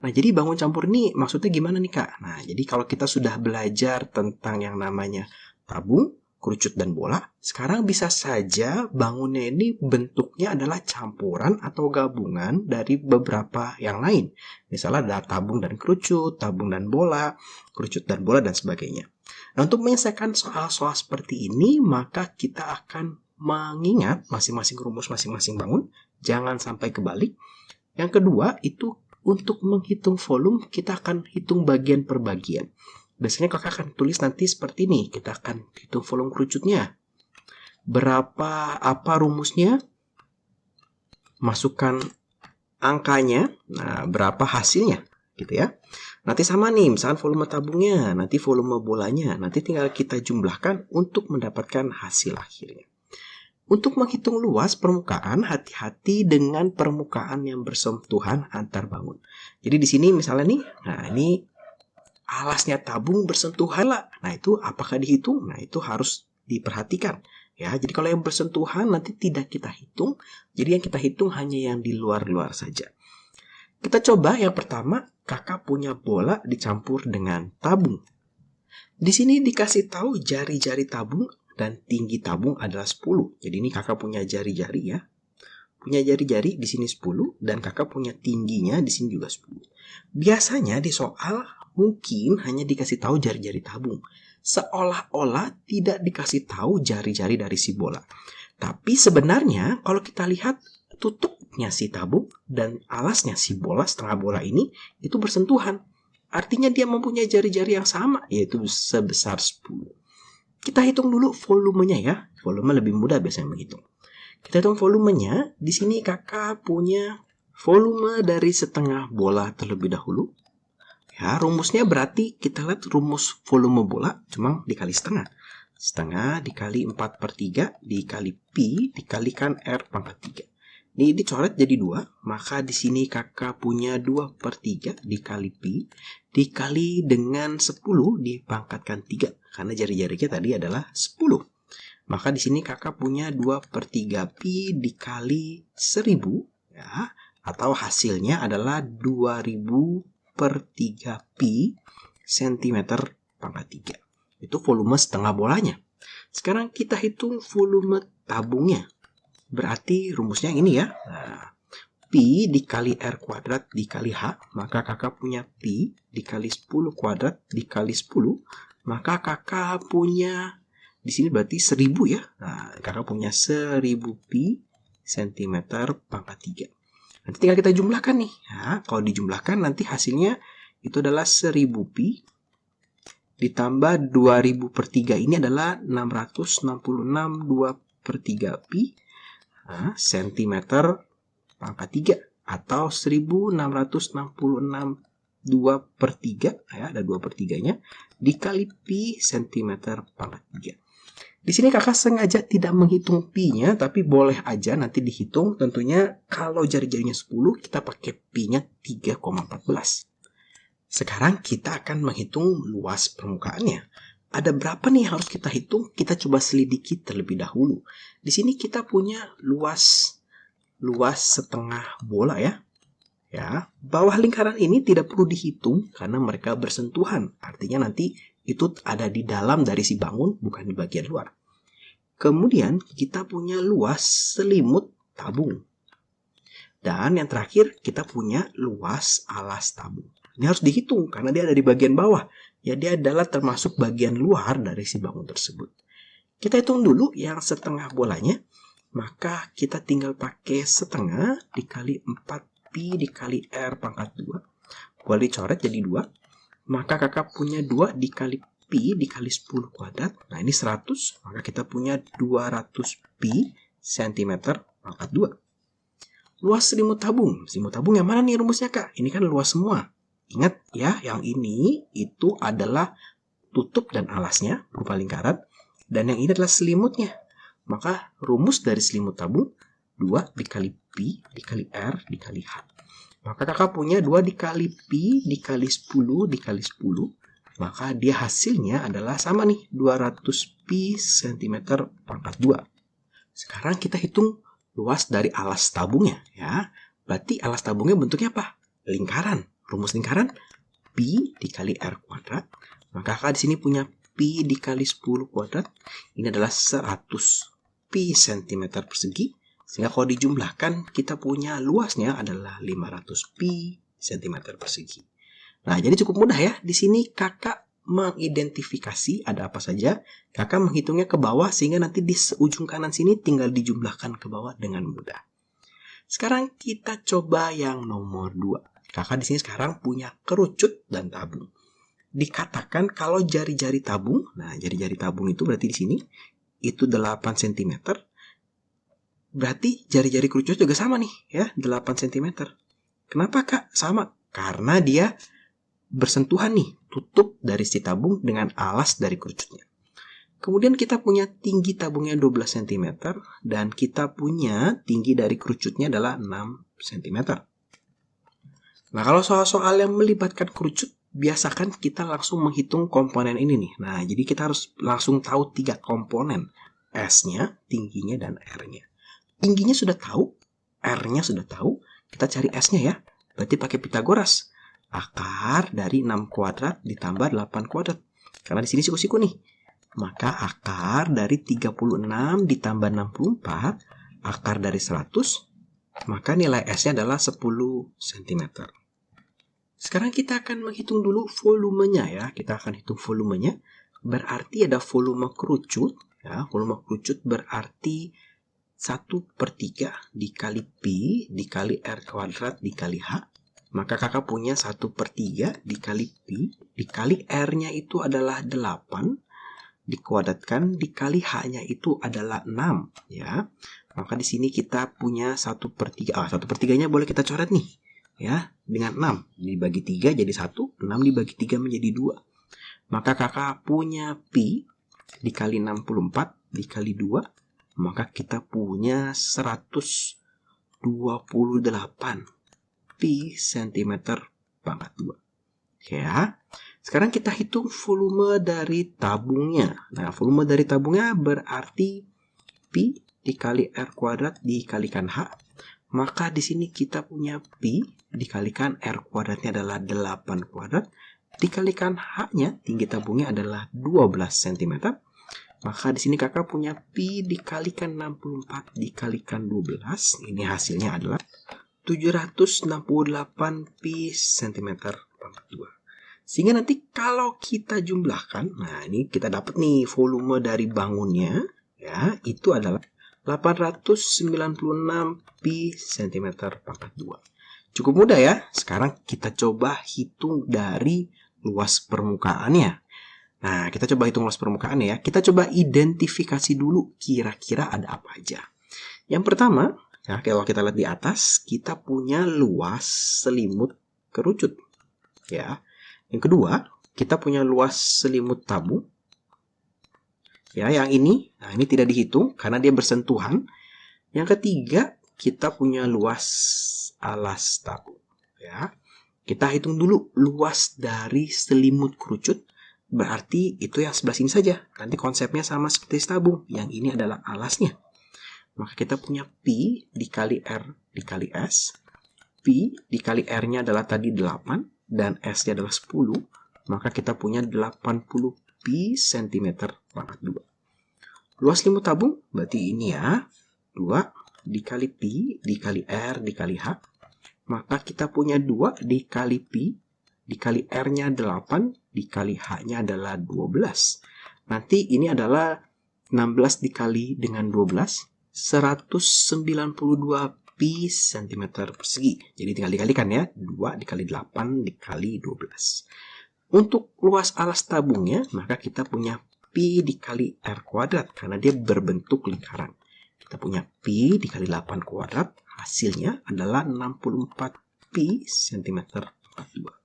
Nah, jadi bangun campur ini maksudnya gimana nih, Kak? Nah, jadi kalau kita sudah belajar tentang yang namanya tabung, kerucut, dan bola, sekarang bisa saja bangunnya ini bentuknya adalah campuran atau gabungan dari beberapa yang lain. Misalnya ada tabung dan kerucut, tabung dan bola, kerucut dan bola, dan sebagainya. Nah, untuk menyelesaikan soal-soal seperti ini, maka kita akan mengingat masing-masing rumus masing-masing bangun, jangan sampai kebalik. Yang kedua, itu untuk menghitung volume, kita akan hitung bagian per bagian. Biasanya kakak akan tulis nanti seperti ini. Kita akan hitung volume kerucutnya. Apa rumusnya? Masukkan angkanya. Nah, berapa hasilnya? Gitu ya. Nanti sama nih, misalkan volume tabungnya, nanti volume bolanya. Nanti tinggal kita jumlahkan untuk mendapatkan hasil akhirnya. Untuk menghitung luas permukaan, hati-hati dengan permukaan yang bersentuhan antar bangun. Jadi di sini misalnya nih, nah ini alasnya tabung bersentuhan lah. Nah itu apakah dihitung? Nah itu harus diperhatikan. Ya, jadi kalau yang bersentuhan nanti tidak kita hitung. Jadi yang kita hitung hanya yang di luar-luar saja. Kita coba yang pertama, kakak punya bola dicampur dengan tabung. Di sini dikasih tahu jari-jari tabung dan tinggi tabung adalah 10. Jadi ini kakak punya jari-jari ya. Punya jari-jari di sini 10 dan kakak punya tingginya di sini juga 10. Biasanya di soal mungkin hanya dikasih tahu jari-jari tabung. Seolah-olah tidak dikasih tahu jari-jari dari si bola. Tapi sebenarnya kalau kita lihat tutupnya si tabung dan alasnya si bola, setengah bola ini itu bersentuhan. Artinya dia mempunyai jari-jari yang sama, yaitu sebesar 10. Kita hitung dulu volumenya ya. Volume lebih mudah biasanya menghitung. Kita hitung volumenya. Di sini kakak punya volume dari setengah bola terlebih dahulu. Ya, rumusnya berarti kita lihat rumus volume bola cuma dikali setengah. Setengah dikali 4/3 dikali pi dikalikan R pangkat 3. Ini dicoret jadi 2, maka di sini kakak punya 2/3 dikali pi dikali dengan 10 dipangkatkan 3. Karena jari-jarinya tadi adalah 10. Maka di sini kakak punya 2/3 pi dikali 1000 ya, atau hasilnya adalah 2000/3 pi centimeter pangkat 3. Itu volume setengah bolanya. Sekarang kita hitung volume tabungnya. Berarti rumusnya ini ya. Nah, pi dikali R kuadrat dikali H. Maka kakak punya pi dikali 10 kuadrat dikali 10. Maka kakak punya di sini berarti 1000 ya. Nah, kakak punya 1000 pi centimeter pangkat 3. Nanti tinggal kita jumlahkan nih. Ya, kalau dijumlahkan nanti hasilnya itu adalah 1000 pi ditambah 2000/3 ini adalah 666 2/3 pi centimeter pangkat 3 atau 1666 2/3 ya, ada 2/3-nya dikali pi centimeter pangkat 3. Di sini kakak sengaja tidak menghitung pi-nya, tapi boleh aja nanti dihitung. Tentunya kalau jari-jarinya 10 kita pakai pi-nya 3,14. Sekarang kita akan menghitung luas permukaannya. Ada berapa nih yang harus kita hitung? Kita coba selidiki terlebih dahulu. Di sini kita punya luas setengah bola ya. Ya, bawah lingkaran ini tidak perlu dihitung karena mereka bersentuhan. Artinya nanti itu ada di dalam dari si bangun, bukan di bagian luar. Kemudian kita punya luas selimut tabung. Dan yang terakhir kita punya luas alas tabung. Ini harus dihitung karena dia ada di bagian bawah. Ya, dia adalah termasuk bagian luar dari si bangun tersebut. Kita hitung dulu yang setengah bolanya. Maka kita tinggal pakai setengah dikali 4 pi dikali R pangkat 2. Boleh dicoret jadi 2. Maka kakak punya 2 dikali pi dikali 10 kuadrat. Nah ini 100. Maka kita punya 200 pi centimeter pangkat 2. Luas selimut tabung. Selimut tabung yang mana nih rumusnya kak? Ini kan luas semua. Ingat ya, yang ini itu adalah tutup dan alasnya berupa lingkaran. Dan yang ini adalah selimutnya. Maka rumus dari selimut tabung 2 dikali pi dikali R dikali H. Maka kakak punya 2 dikali pi dikali 10 dikali 10. Maka dia hasilnya adalah sama nih, 200 pi cm pangkat 2. Sekarang kita hitung luas dari alas tabungnya ya. Berarti alas tabungnya bentuknya apa? Lingkaran. rumus lingkaran pi dikali R kuadrat. Maka kakak di sini punya pi dikali 10 kuadrat. Ini adalah 100 pi cm persegi. Sehingga kalau dijumlahkan kita punya luasnya adalah 500 pi cm persegi. Nah, jadi cukup mudah ya. Di sini kakak mengidentifikasi ada apa saja. Kakak menghitungnya ke bawah sehingga nanti di ujung kanan sini tinggal dijumlahkan ke bawah dengan mudah. Sekarang kita coba yang nomor 2. Kakak di sini sekarang punya kerucut dan tabung. Dikatakan kalau jari-jari tabung, nah jari-jari tabung itu berarti di sini itu 8 cm. Berarti jari-jari kerucut juga sama nih ya, 8 cm. Kenapa Kak? Sama. Karena dia bersentuhan nih, tutup dari si tabung dengan alas dari kerucutnya. Kemudian kita punya tinggi tabungnya 12 cm dan kita punya tinggi dari kerucutnya adalah 6 cm. Nah, kalau soal-soal yang melibatkan kerucut, biasakan kita langsung menghitung komponen ini nih. Nah, jadi kita harus langsung tahu 3 komponen. S-nya, tingginya, dan R-nya. Tingginya sudah tahu, R-nya sudah tahu, kita cari S-nya ya. Berarti pakai Pitagoras. Akar dari 6 kuadrat ditambah 8 kuadrat. Karena di sini siku-siku nih. Maka akar dari 36 ditambah 64, akar dari 100, maka nilai S-nya adalah 10 cm. Sekarang kita akan menghitung dulu volumenya ya. Kita akan hitung volumenya. Berarti ada volume kerucut. Ya, volume kerucut berarti 1/3 dikali pi dikali R kuadrat dikali H. Maka kakak punya 1/3 dikali pi dikali R-nya itu adalah 8 dikuadratkan dikali H-nya itu adalah 6 ya. Maka di sini kita punya 1/3. 1/3-nya boleh kita coret nih ya, dengan 6 dibagi 3 jadi 1, 6 dibagi 3 menjadi 2. Maka kakak punya pi dikali 64 dikali 2, maka kita punya 128 pi cm pangkat 2. Ya. Sekarang kita hitung volume dari tabungnya. Nah, volume dari tabungnya berarti pi dikali R kuadrat dikalikan H. Maka di sini kita punya pi dikalikan R kuadratnya adalah 8 kuadrat. Dikalikan H-nya, tinggi tabungnya adalah 12 cm. Maka di sini kakak punya pi dikalikan 64 dikalikan 12. Ini hasilnya adalah 768 pi cm pangkat 2. Sehingga nanti kalau kita jumlahkan, nah ini kita dapat nih volume dari bangunnya, ya itu adalah 896 pi cm pangkat 2. Cukup mudah ya. Sekarang kita coba hitung dari luas permukaannya. Nah, kita coba hitung luas permukaannya ya. Kita coba identifikasi dulu kira-kira ada apa aja. Yang pertama, ya, kalau kita lihat di atas, kita punya luas selimut kerucut. Ya. Yang kedua, kita punya luas selimut tabung. Ya, yang ini, nah ini tidak dihitung karena dia bersentuhan. Yang ketiga, kita punya luas alas tabung. Ya. Kita hitung dulu luas dari selimut kerucut. Berarti itu yang sebelah sini saja. Nanti konsepnya sama seperti tabung. Yang ini adalah alasnya. Maka kita punya pi dikali R dikali S. Pi dikali R-nya adalah tadi 8 dan S-nya adalah 10. Maka kita punya 80 pi cm pangkat 2. Luas selimut tabung berarti ini ya. 2 dikali pi dikali R dikali H. Maka kita punya 2 dikali pi dikali R-nya 8 dikali H-nya adalah 12. Nanti ini adalah 16 dikali dengan 12. 192 pi cm persegi. Jadi tinggal dikalikan ya. 2 dikali 8 dikali 12. Untuk luas alas tabungnya, maka kita punya pi dikali R kuadrat. Karena dia berbentuk lingkaran. Kita punya pi dikali 8 kuadrat. Hasilnya adalah 64 pi cm pangkat 2.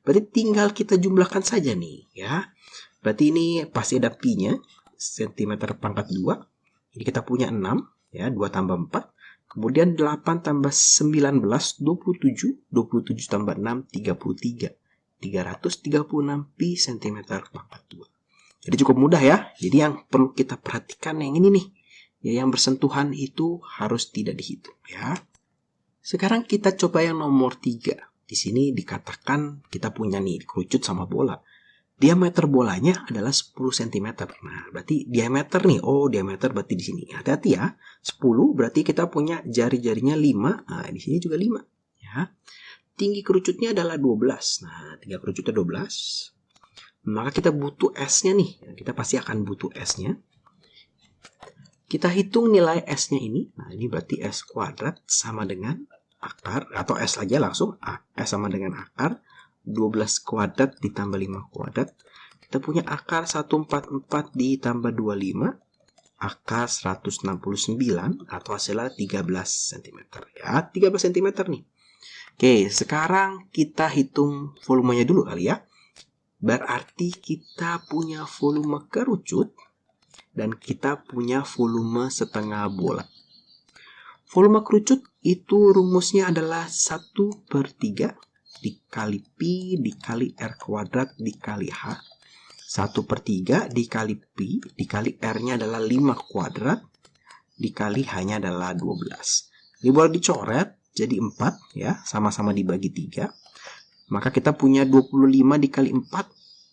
Berarti tinggal kita jumlahkan saja nih ya. Berarti ini pasti ada pi-nya. Cm pangkat 2. Ini kita punya 6, ya, 2 tambah 4. Kemudian 8 tambah 19, 27. 27 tambah 6, 33. 336 pi cm pangkat 2. Jadi cukup mudah ya. Jadi yang perlu kita perhatikan yang ini nih. Ya, yang bersentuhan itu harus tidak dihitung ya. Sekarang kita coba yang nomor 3. di sini dikatakan kita punya nih kerucut sama bola. Diameter bolanya adalah 10 cm. Nah, berarti diameter nih. Oh, diameter berarti di sini. Hati-hati ya. 10 berarti kita punya jari-jarinya 5. Nah, di sini juga 5, ya. Tinggi kerucutnya adalah 12. Nah, tinggi kerucutnya 12. Maka kita butuh S-nya nih. Kita pasti akan butuh S-nya. Kita hitung nilai S-nya ini. Nah, ini berarti S kuadrat sama dengan akar, atau S aja langsung. S sama dengan akar 12 kuadrat ditambah 5 kuadrat. Kita punya akar 144 ditambah 25. Akar 169 atau hasilnya 13 cm. Ya, 13 cm nih. Oke, sekarang kita hitung volumenya dulu kali ya. Berarti kita punya volume kerucut dan kita punya volume setengah bola. Volume kerucut itu rumusnya adalah 1/3 dikali Pi dikali R kuadrat dikali H. 1/3 dikali Pi dikali R-nya adalah 5 kuadrat dikali H-nya adalah 12. Ini boleh dicoret jadi 4 ya, sama-sama dibagi 3. Maka kita punya 25 dikali 4,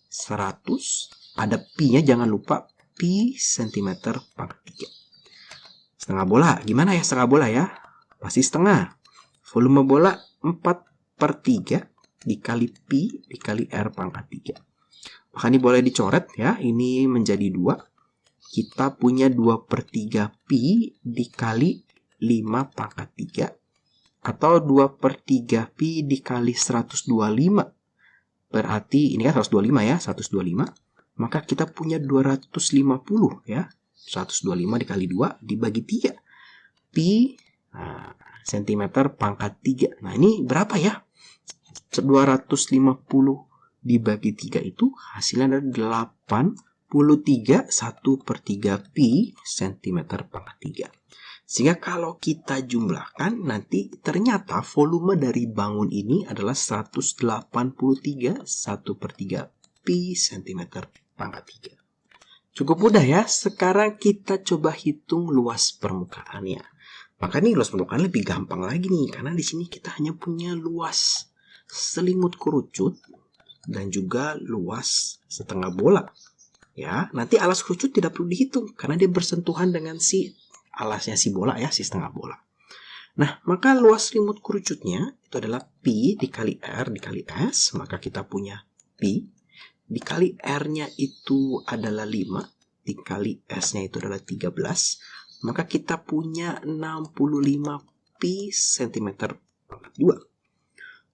100. Ada Pi-nya, jangan lupa Pi cm pangkat 3. Setengah bola, gimana ya setengah bola ya? Pasti setengah. Volume bola 4/3 dikali Pi dikali R pangkat 3. Maka ini boleh dicoret ya, ini menjadi 2. Kita punya 2/3 Pi dikali 5 pangkat 3. Atau 2/3 Pi dikali 125. Berarti ini kan 125 ya, 125. Maka kita punya 250 ya. 125 dikali 2 dibagi 3. Pi cm pangkat 3. Nah, ini berapa ya? 250 dibagi 3 itu hasilnya adalah 83 1/3 Pi cm pangkat 3. Sehingga kalau kita jumlahkan nanti ternyata volume dari bangun ini adalah 183 1/3 Pi cm pangkat 3. Cukup mudah ya. Sekarang kita coba hitung luas permukaannya. Maka nih luas permukaan lebih gampang lagi nih, karena di sini kita hanya punya luas selimut kerucut dan juga luas setengah bola. Ya, nanti alas kerucut tidak perlu dihitung karena dia bersentuhan dengan si alasnya si bola ya, si setengah bola. Nah, maka luas selimut kerucutnya itu adalah Pi dikali R dikali S. Maka kita punya Pi dikali R-nya itu adalah 5 dikali S-nya itu adalah 13. Maka kita punya 65 Pi cm pangkat 2.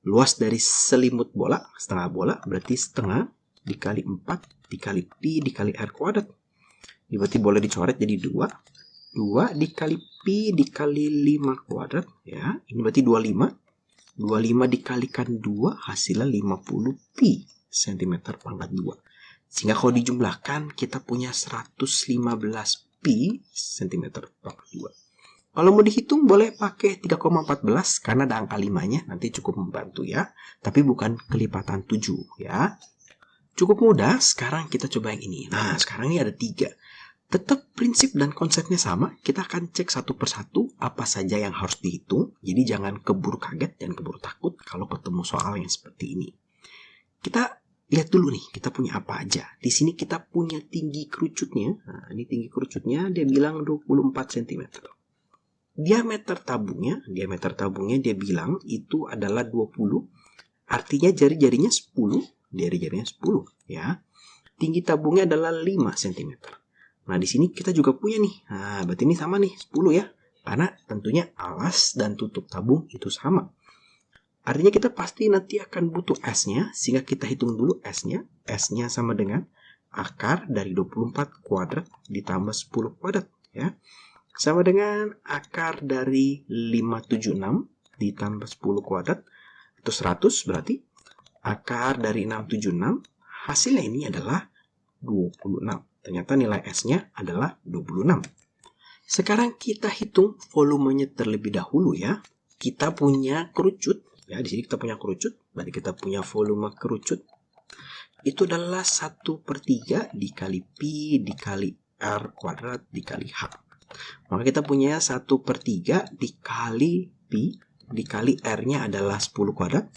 Luas dari selimut bola, setengah bola, berarti setengah dikali 4 dikali Pi dikali R kuadrat. Ini berarti boleh dicoret jadi 2. 2 dikali Pi dikali 5 kuadrat. Ya, ini berarti 25. 25 dikalikan 2 hasilnya 50 Pi cm pangkat 2. Sehingga kalau dijumlahkan kita punya 115 Pi cm pangkat 2. Kalau mau dihitung boleh pakai 3,14 karena ada angka 5-nya, nanti cukup membantu ya. Tapi bukan kelipatan 7 ya. Cukup mudah, sekarang kita coba yang ini. Nah, sekarang ini ada 3. Tetap prinsip dan konsepnya sama, kita akan cek satu persatu apa saja yang harus dihitung. Jadi jangan keburu kaget dan keburu takut kalau ketemu soal yang seperti ini. Kita lihat dulu nih, kita punya apa aja. Di sini kita punya tinggi kerucutnya. Nah, ini tinggi kerucutnya dia bilang 24 cm. Diameter tabungnya dia bilang itu adalah 20. Artinya jari-jarinya 10, jari-jarinya 10 ya. Tinggi tabungnya adalah 5 cm. Nah, di sini kita juga punya nih. Nah, berarti ini sama nih, 10 ya. Karena tentunya alas dan tutup tabung itu sama. Artinya kita pasti nanti akan butuh S-nya, sehingga kita hitung dulu S-nya. S-nya sama dengan akar dari 24 kuadrat ditambah 10 kuadrat ya. Sama dengan akar dari 576 ditambah 10 kuadrat. Itu 100 berarti. Akar dari 676, hasilnya ini adalah 26. Ternyata nilai S-nya adalah 26. Sekarang kita hitung volumenya terlebih dahulu ya. Kita punya kerucut. Ya, di sini kita punya kerucut. Berarti kita punya volume kerucut. Itu adalah 1/3 dikali Pi dikali R kuadrat dikali H. Maka kita punya 1/3 dikali Pi dikali R-nya adalah 10 kuadrat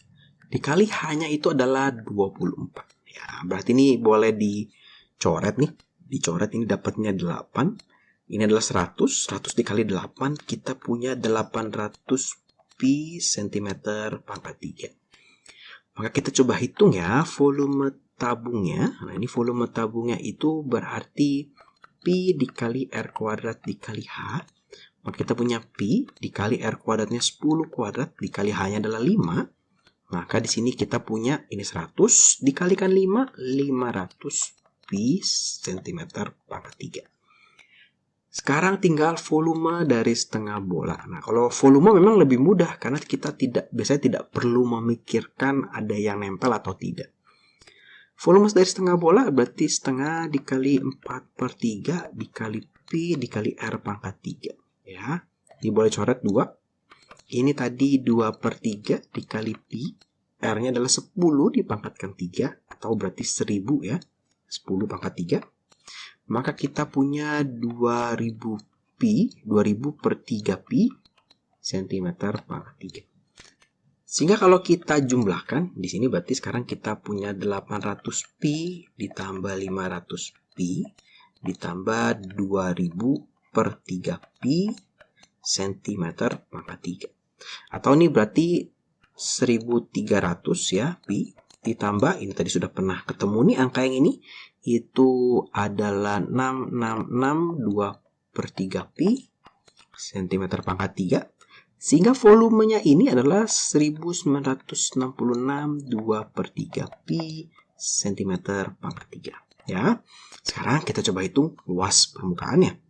dikali H-nya itu adalah 24. Ya, berarti ini boleh dicoret nih. Dicoret ini dapatnya 8. Ini adalah 100. 100 dikali 8, kita punya 800 pi cm pangkat 3. Maka kita coba hitung ya volume tabungnya. Nah, ini volume tabungnya itu berarti pi dikali R kuadrat dikali H. Maka kita punya pi dikali R kuadratnya 10 kuadrat dikali H-nya adalah 5. Maka di sini kita punya ini 100 dikalikan 5, 500 pi cm pangkat 3. Sekarang tinggal volume dari setengah bola. Nah, kalau volume memang lebih mudah karena kita biasanya tidak perlu memikirkan ada yang nempel atau tidak. Volume dari setengah bola berarti setengah dikali 4/3 dikali pi dikali R pangkat 3. Ya, ini boleh coret 2. Ini tadi 2/3 dikali pi. R-nya adalah 10 dipangkatkan 3. Atau berarti 1000 ya. 10 pangkat 3. Maka kita punya 2000 pi. 2000/3 pi cm pangkat 3. Sehingga kalau kita jumlahkan. Di sini berarti sekarang kita punya 800 pi ditambah 500 pi. Ditambah 2000/3 pi cm pangkat 3. Atau ini berarti 1300 ya pi ditambah ini tadi sudah pernah ketemu nih angka yang ini itu adalah 6662/3 pi cm pangkat 3. Sehingga volumenya ini adalah 1966/2/3 pi cm pangkat 3 ya. Sekarang kita coba hitung luas permukaannya.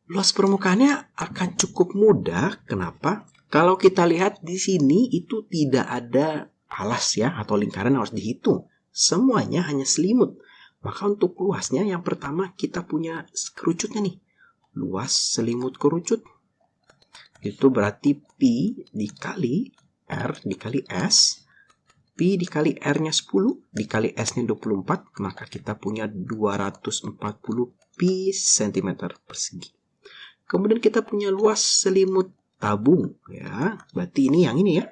Luas permukaannya akan cukup mudah. Kenapa? Kalau kita lihat di sini itu tidak ada alas ya atau lingkaran yang harus dihitung. Semuanya hanya selimut. Maka untuk luasnya yang pertama kita punya kerucutnya nih. Luas selimut kerucut. Itu berarti pi dikali R dikali S. Pi dikali R-nya 10 dikali S-nya 24. Maka kita punya 240 pi cm persegi. Kemudian kita punya luas selimut tabung ya. Berarti ini yang ini ya.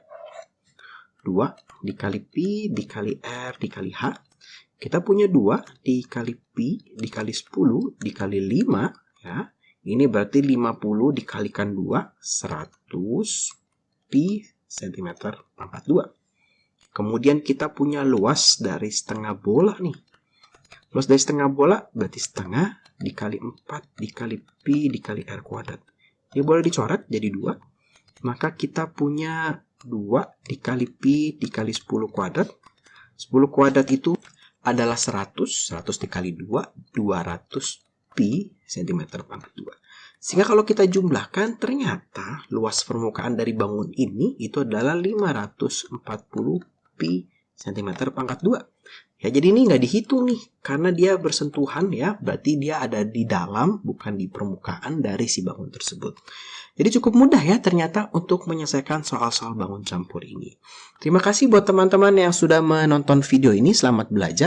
2 dikali pi dikali R dikali H. Kita punya 2 dikali pi dikali 10 dikali 5 ya. Ini berarti 50 dikalikan 2 100 pi cm pangkat 2. Kemudian kita punya luas dari setengah bola nih. Luas dari setengah bola berarti setengah dikali 4 dikali pi dikali R kuadrat. Ini boleh dicoret jadi 2. Maka kita punya 2 dikali pi dikali 10 kuadrat. 10 kuadrat itu adalah 100. 100 dikali 2, 200 pi cm pangkat 2. Sehingga kalau kita jumlahkan ternyata luas permukaan dari bangun ini itu adalah 540 pi cm pangkat 2. Ya, jadi ini nggak dihitung nih, karena dia bersentuhan ya, berarti dia ada di dalam, bukan di permukaan dari si bangun tersebut. Jadi cukup mudah ya ternyata untuk menyelesaikan soal-soal bangun campur ini. Terima kasih buat teman-teman yang sudah menonton video ini, selamat belajar.